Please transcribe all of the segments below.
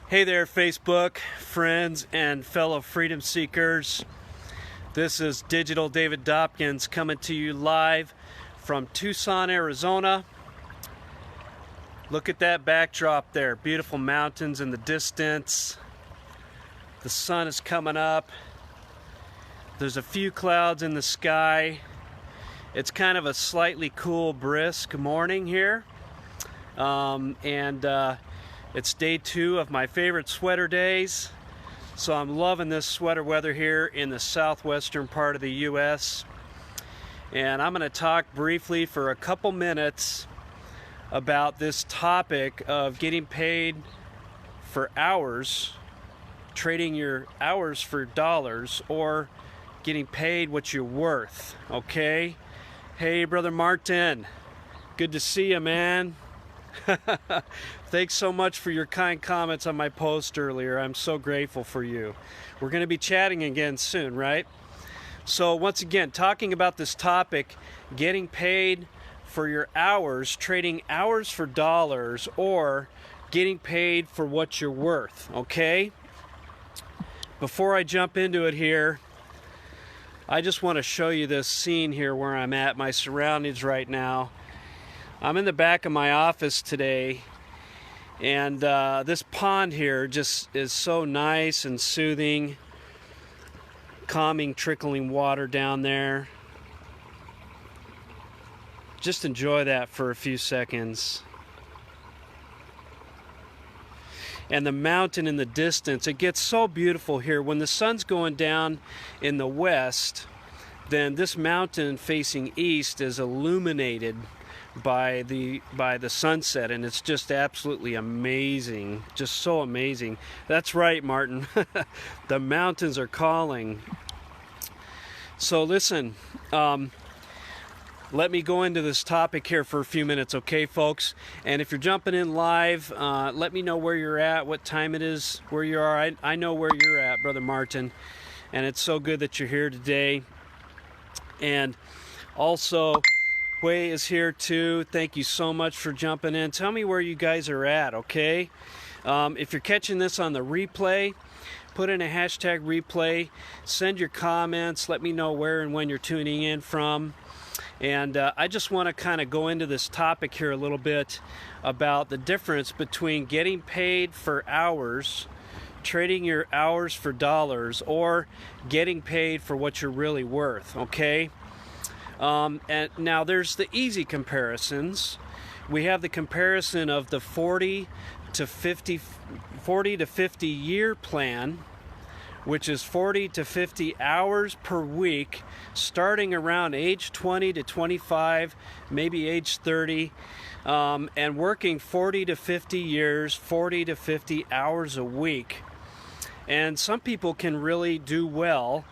Hey there, Facebook friends and fellow freedom seekers. This is Digital David Dopkins coming to you live from Tucson, Arizona. Look at that backdrop there. Beautiful mountains in the distance. The sun is coming up. There's a few clouds in the sky. It's kind of a slightly cool, brisk morning here. It's day 2 of my favorite sweater days, so I'm loving this sweater weather here in the southwestern part of the U.S. And I'm going to talk briefly for a couple minutes about this topic of getting paid for hours, trading your hours for dollars, or getting paid what you're worth, okay? Hey, Brother Martin, good to see you, man. Thanks so much for your kind comments on my post earlier. I'm so grateful for you. We're going to be chatting again soon, right? So once again, talking about this topic, getting paid for your hours, trading hours for dollars, or getting paid for what you're worth, okay? Before I jump into it here, I just want to show you this scene here where I'm at, my surroundings right now. I'm in the back of my office today, and this pond here just is so nice and soothing, calming, trickling water down there. Just enjoy that for a few seconds. And the mountain in the distance, it gets so beautiful here. When the sun's going down in the west, then this mountain facing east is illuminated by the sunset, and it's just absolutely amazing, just so amazing. That's right, Martin. The mountains are calling. So listen, let me go into this topic here for a few minutes, okay, folks? And if you're jumping in live, let me know where you're at, what time it is, where you are. I know where you're at, Brother Martin, and it's so good that you're here today. And also, Hui is here too. Thank you so much for jumping in. Tell me where you guys are at, okay? If you're catching this on the replay, put in a hashtag replay. Send your comments. Let me know where and when you're tuning in from. And I just want to kind of go into this topic here a little bit about the difference between getting paid for hours, trading your hours for dollars, or getting paid for what you're really worth, okay? And now there's the easy comparisons. We have the comparison of the 40 to 50 year plan, which is 40 to 50 hours per week, starting around age 20 to 25, maybe age 30, and working 40 to 50 years, 40 to 50 hours a week. And some people can really do well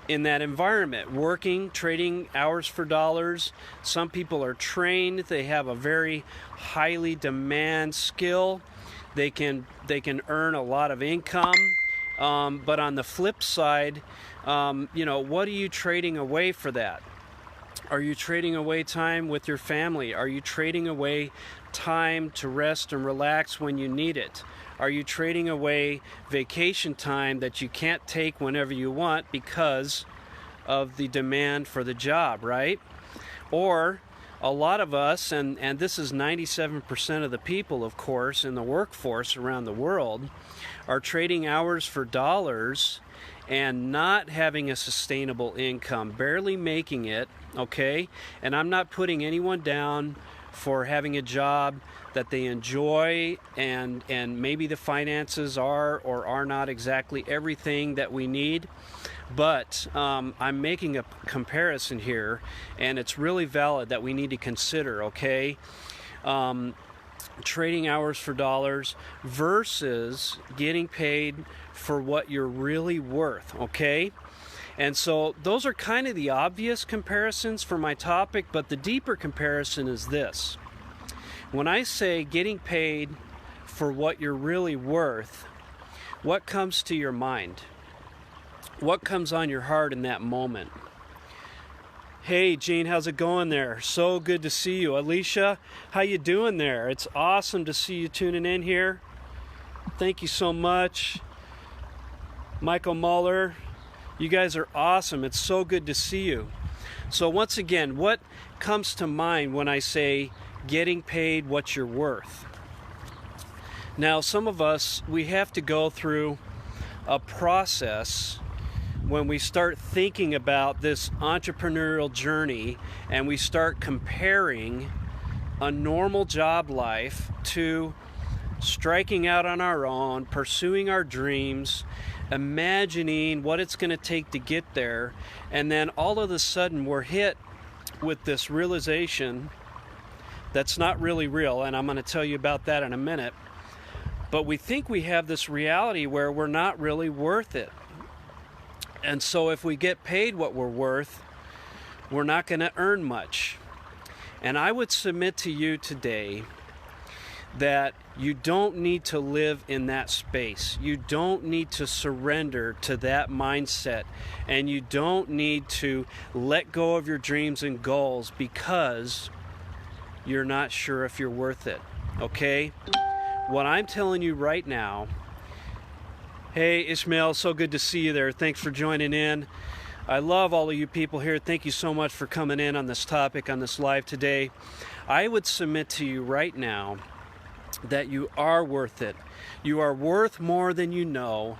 in that environment, working, trading hours for dollars. Some people are trained. They have a very highly demand skill. They can earn a lot of income. But on the flip side, what are you trading away for that? Are you trading away time with your family? Are you trading away time to rest and relax when you need it? Are you trading away vacation time that you can't take whenever you want because of the demand for the job, right? Or a lot of us, and this is 97% of the people, of course, in the workforce around the world, are trading hours for dollars and not having a sustainable income, barely making it, okay? And I'm not putting anyone down for having a job that they enjoy, and maybe the finances are or are not exactly everything that we need, but I'm making a comparison here, and it's really valid that we need to consider, okay? Trading hours for dollars versus getting paid for what you're really worth, okay? And so those are kind of the obvious comparisons for my topic, but the deeper comparison is this. When I say getting paid for what you're really worth, what comes to your mind? What comes on your heart in that moment? Hey, Gene, how's it going there? So good to see you. Alicia, how you doing there? It's awesome to see you tuning in here. thank you so much. Michael Muller, you guys are awesome. It's so good to see you. So once again, what comes to mind when I say getting paid what you're worth? Now, some of us, we have to go through a process when we start thinking about this entrepreneurial journey and we start comparing a normal job life to striking out on our own, pursuing our dreams, imagining what it's going to take to get there, and then all of a sudden we're hit with this realization that's not really real, and I'm going to tell you about that in a minute. But we think we have this reality where we're not really worth it. And so if we get paid what we're worth, we're not going to earn much. And I would submit to you today that you don't need to live in that space. You don't need to surrender to that mindset. And you don't need to let go of your dreams and goals because you're not sure if you're worth it. Okay? What I'm telling you right now, hey Ishmael, so good to see you there. Thanks for joining in. I love all of you people here. Thank you so much for coming in on this topic, on this live today. I would submit to you right now that you are worth it. You are worth more than you know.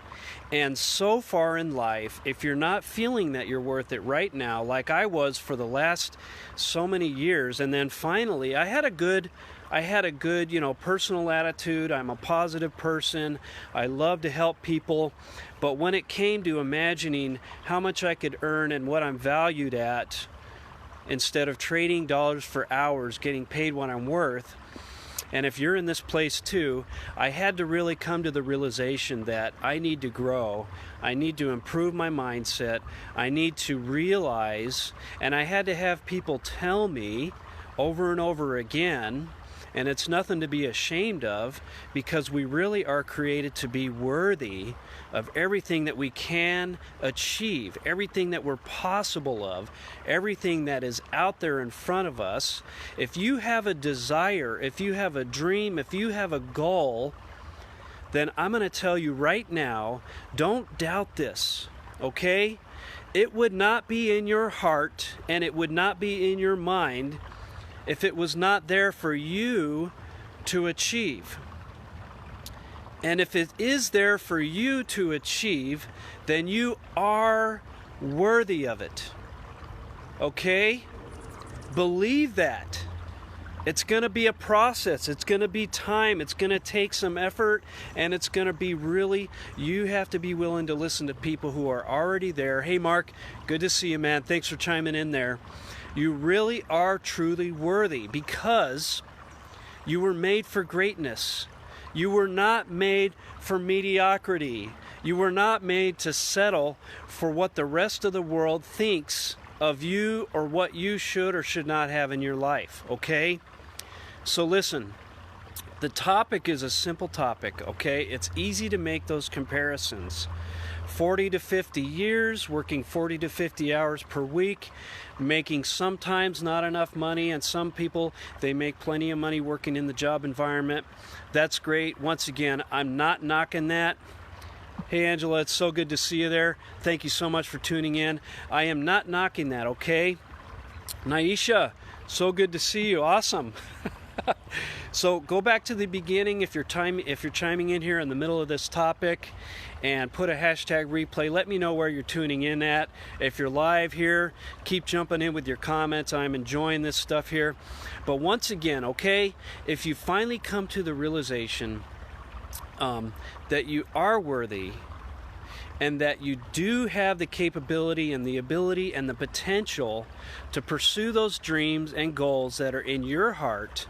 And so far in life, if you're not feeling that you're worth it right now, like I was for the last so many years, and then finally I had a good, personal attitude. I'm a positive person. I love to help people. But when it came to imagining how much I could earn and what I'm valued at, instead of trading dollars for hours, getting paid what I'm worth, and if you're in this place too, I had to really come to the realization that I need to grow. I need to improve my mindset. I need to realize, and I had to have people tell me over and over again, and it's nothing to be ashamed of, because we really are created to be worthy of everything that we can achieve, everything that we're possible of, everything that is out there in front of us. If you have a desire, if you have a dream, if you have a goal, then I'm going to tell you right now, don't doubt this, okay? It would not be in your heart and it would not be in your mind if it was not there for you to achieve. And if it is there for you to achieve, then you are worthy of it. Okay? Believe that. It's going to be a process. It's going to be time. It's going to take some effort, and it's going to be really, you have to be willing to listen to people who are already there. Hey, Mark, good to see you, man. Thanks for chiming in there. You really are truly worthy because you were made for greatness. You were not made for mediocrity. You were not made to settle for what the rest of the world thinks of you or what you should or should not have in your life, okay? So listen, the topic is a simple topic, okay? It's easy to make those comparisons. 40 to 50 years, working 40 to 50 hours per week, making sometimes not enough money, and some people, they make plenty of money working in the job environment. That's great. Once again, I'm not knocking that. Hey Angela, it's so good to see you there. Thank you so much for tuning in. I am not knocking that, okay? Naisha, so good to see you. Awesome. So go back to the beginning if you're chiming in here in the middle of this topic, and put a hashtag replay. Let me know where you're tuning in at. If you're live here, keep jumping in with your comments. I'm enjoying this stuff here. But once again, okay, if you finally come to the realization that you are worthy and that you do have the capability and the ability and the potential to pursue those dreams and goals that are in your heart,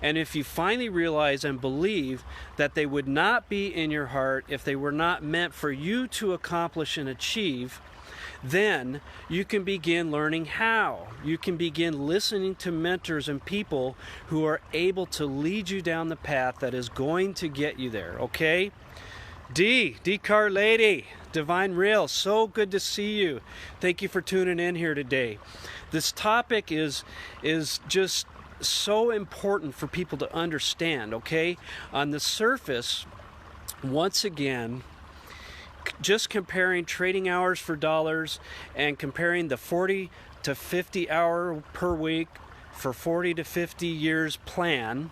and if you finally realize and believe that they would not be in your heart if they were not meant for you to accomplish and achieve, then you can begin learning how. You can begin listening to mentors and people who are able to lead you down the path that is going to get you there, okay? D Car Lady, Divine Real, so good to see you. Thank you for tuning in here today. This topic is just so important for people to understand, okay? On the surface, once again, just comparing trading hours for dollars and comparing the 40 to 50 hour per week for 40 to 50 years plan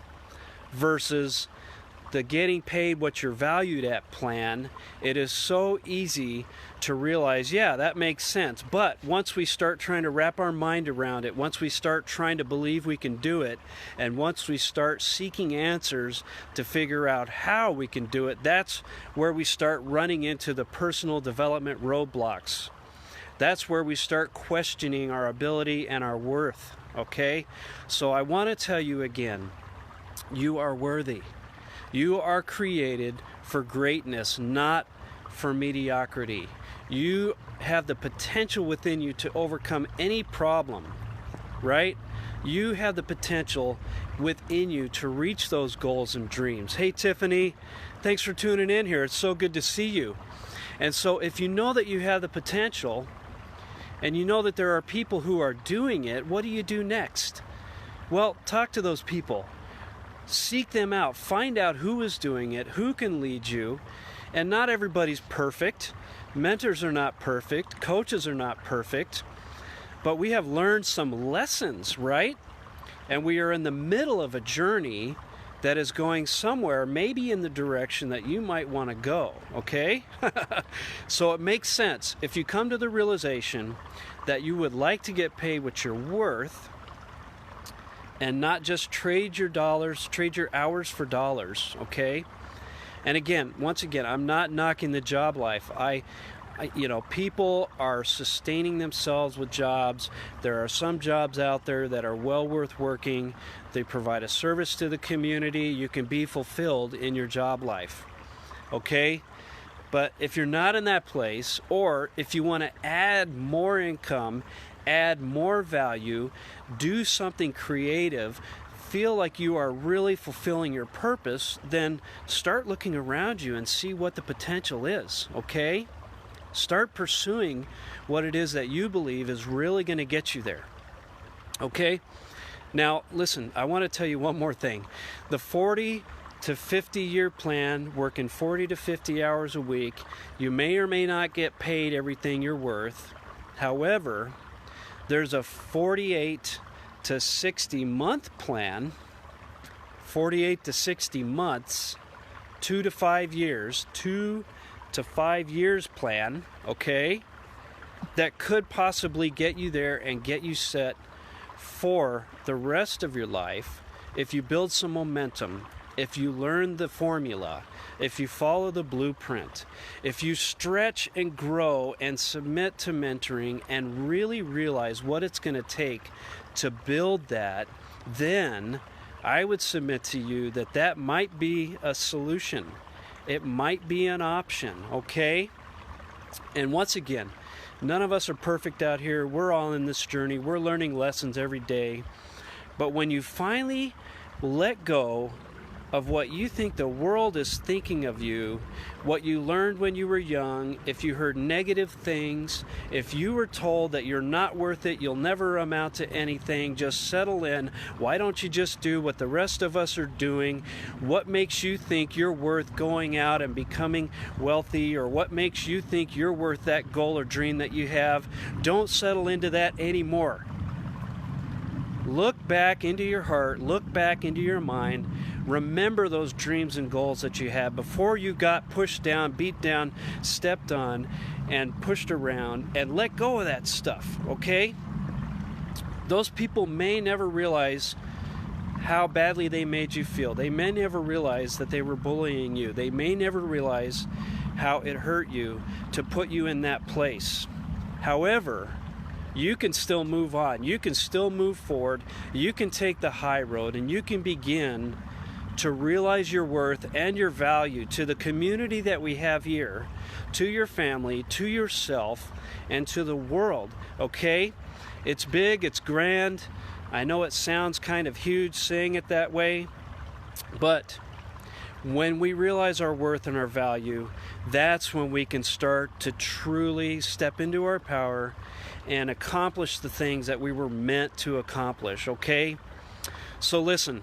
versus the getting paid what you're valued at plan, it is so easy to realize, yeah, that makes sense. But once we start trying to wrap our mind around it, once we start trying to believe we can do it, and once we start seeking answers to figure out how we can do it, that's where we start running into the personal development roadblocks. That's where we start questioning our ability and our worth, okay? So I want to tell you again, you are worthy. You are created for greatness, not for mediocrity. You have the potential within you to overcome any problem, right? You have the potential within you to reach those goals and dreams. Hey, Tiffany, thanks for tuning in here. It's so good to see you. And so if you know that you have the potential and you know that there are people who are doing it, what do you do next? Well, talk to those people. Seek them out. Find out who is doing it, who can lead you. And not everybody's perfect. Mentors are not perfect. Coaches are not perfect. But we have learned some lessons, right? And we are in the middle of a journey that is going somewhere, maybe in the direction that you might want to go, okay? So it makes sense. If you come to the realization that you would like to get paid what you're worth, and not just trade your dollars, trade your hours for dollars, okay? And again, once again, I'm not knocking the job life. People are sustaining themselves with jobs. There are some jobs out there that are well worth working. They provide a service to the community. You can be fulfilled in your job life, okay? But if you're not in that place, or if you want to add more income, add more value, do something creative, feel like you are really fulfilling your purpose, then start looking around you and see what the potential is, okay? Start pursuing what it is that you believe is really going to get you there, okay? Now, listen, I want to tell you one more thing. The 40 to 50 year plan, working 40 to 50 hours a week, you may or may not get paid everything you're worth. However, there's a 48 to 60 month plan, 48 to 60 months, 2 to 5 years plan, okay, that could possibly get you there and get you set for the rest of your life if you build some momentum, if you learn the formula, if you follow the blueprint, if you stretch and grow and submit to mentoring and really realize what it's going to take to build that, then I would submit to you that that might be a solution. It might be an option, okay? And once again, none of us are perfect out here. We're all in this journey. We're learning lessons every day. But when you finally let go of what you think the world is thinking of you, what you learned when you were young, if you heard negative things, if you were told that you're not worth it, you'll never amount to anything, just settle in. Why don't you just do what the rest of us are doing? What makes you think you're worth going out and becoming wealthy, or what makes you think you're worth that goal or dream that you have? Don't settle into that anymore. Look back into your heart, look back into your mind. Remember those dreams and goals that you had before you got pushed down, beat down, stepped on, and pushed around, and let go of that stuff, okay? Those people may never realize how badly they made you feel. They may never realize that they were bullying you. They may never realize how it hurt you to put you in that place. However, you can still move on. You can still move forward. You can take the high road, and you can begin to realize your worth and your value to the community that we have here, to your family, to yourself, and to the world, okay? It's big, it's grand. I know it sounds kind of huge saying it that way, but when we realize our worth and our value, that's when we can start to truly step into our power and accomplish the things that we were meant to accomplish, okay? So listen,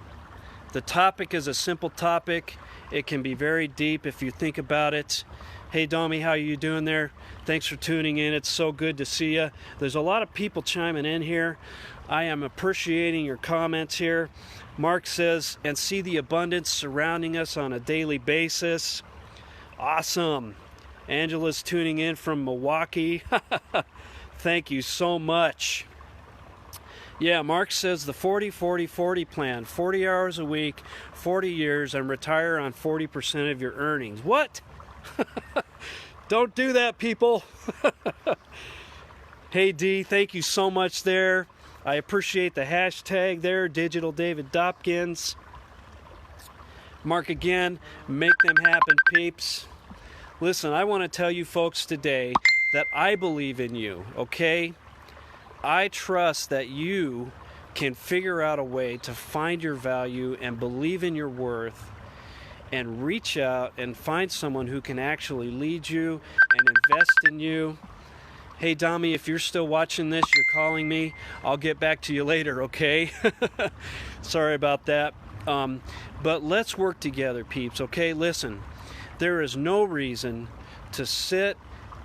The topic is a simple topic. It can be very deep if you think about it. Hey Domi, how you doing there? Thanks for tuning in. It's so good to see you. There's a lot of people chiming in here. I am appreciating your comments here. Mark says, and see the abundance surrounding us on a daily basis. Awesome. Angela's tuning in from Milwaukee. Thank you so much. Yeah, Mark says the 40-40-40 plan. 40 hours a week, 40 years, and retire on 40% of your earnings. What? Don't do that, people. Hey D, thank you so much there. I appreciate the hashtag there, Digital David Dopkins. Mark again, make them happen, peeps. Listen, I want to tell you folks today that I believe in you, okay? I trust that you can figure out a way to find your value and believe in your worth and reach out and find someone who can actually lead you and invest in you. Hey Domi, if you're still watching this, you're calling me. I'll get back to you later, okay? Sorry about that. But let's work together, peeps, okay? Listen, there is no reason to sit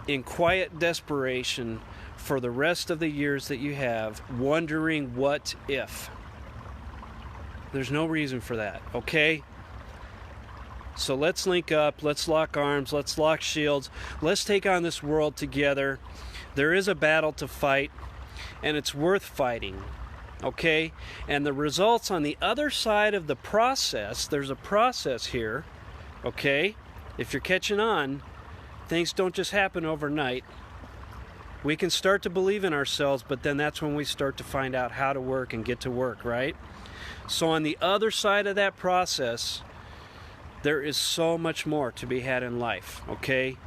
in quiet desperation for the rest of the years that you have, wondering what if. There's no reason for that, okay? So let's link up, let's lock arms, let's lock shields, let's take on this world together. There is a battle to fight, and it's worth fighting, okay? And the results on the other side of the process, there's a process here, okay? If you're catching on, things don't just happen overnight. We can start to believe in ourselves, but then that's when we start to find out how to work and get to work, right? So on the other side of that process, there is so much more to be had in life, okay?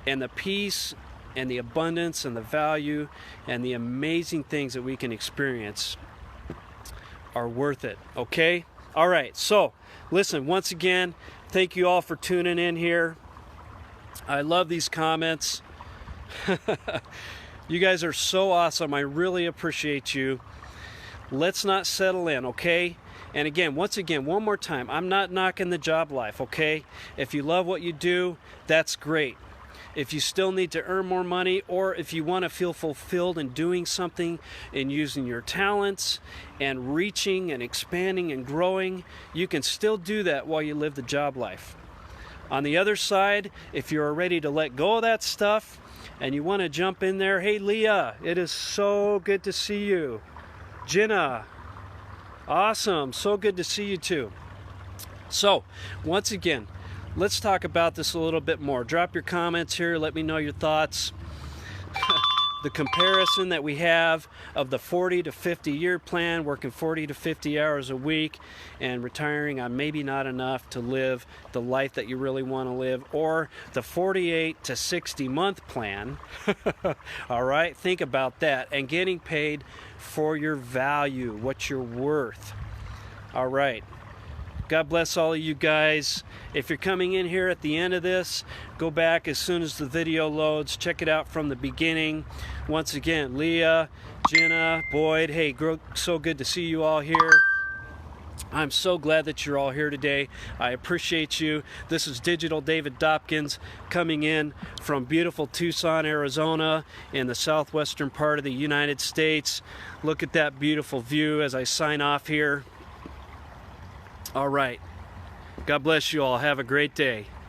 And the peace and the abundance and the value and the amazing things that we can experience are worth it, okay? All right, so listen, once again, thank you all for tuning in here. I love these comments. You guys are so awesome. I really appreciate you. Let's not settle in, okay? And again, once again, one more time, I'm not knocking the job life, okay? If you love what you do, that's great. If you still need to earn more money, or if you want to feel fulfilled in doing something and using your talents and reaching and expanding and growing, you can still do that while you live the job life. On the other side, if you're ready to let go of that stuff and you want to jump in there, hey Leah, it is so good to see you. Jenna, awesome, so good to see you too. So, once again, let's talk about this a little bit more. Drop your comments here, let me know your thoughts. The comparison that we have of the 40 to 50 year plan, working 40 to 50 hours a week and retiring on maybe not enough to live the life that you really want to live, or the 48 to 60 month plan. All right, think about that, and getting paid for your value, what you're worth. All right. God bless all of you guys. If you're coming in here at the end of this, go back as soon as the video loads. Check it out from the beginning. Once again, Leah, Jenna, Boyd, hey, so good to see you all here. I'm so glad that you're all here today. I appreciate you. This is Digital David Dopkins coming in from beautiful Tucson, Arizona, in the southwestern part of the United States. Look at that beautiful view as I sign off here. All right. God bless you all. Have a great day.